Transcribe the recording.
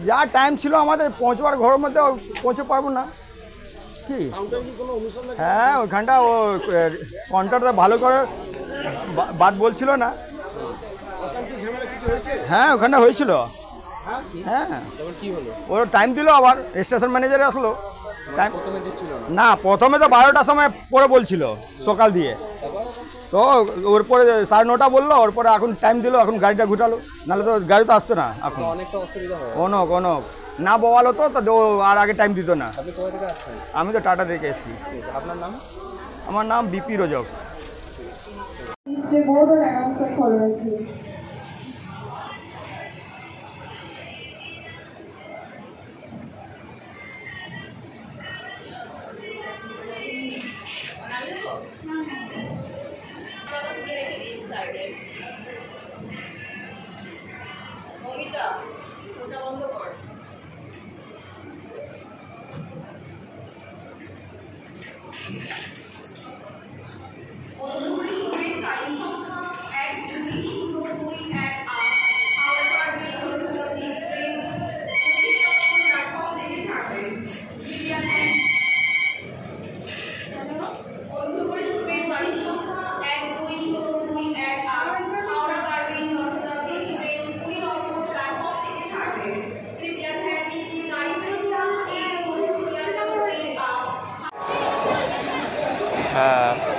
যা টাইম ছিল আমাদের পৌঁছবার ঘরের মধ্যে পৌঁছে পারবো না কি। হ্যাঁ ওইখানটা ও কন্ট্রাক্টর ভালো করে বাদ বলছিল না। হ্যাঁ ওখানটা হয়েছিল। হ্যাঁ ওর টাইম দিল, আবার স্টেশন ম্যানেজারে আসলো টাইম। না প্রথমে তো 12টার সময় পরে বলছিল সকাল দিয়ে, তো ওর পরে 9:30 বললো, ওর পরে এখন টাইম দিল, এখন গাড়িটা ঘুটালো, নাহলে তো গাড়ি তো আসতো না। এখন কোনো না বওয়াল হতো তো আর আগে টাইম দিত না। আমি তো টাটা থেকে এসেছি। আপনার নাম? আমার নাম বিপি রজক। ওটা বন্ধ কর। হ্যাঁ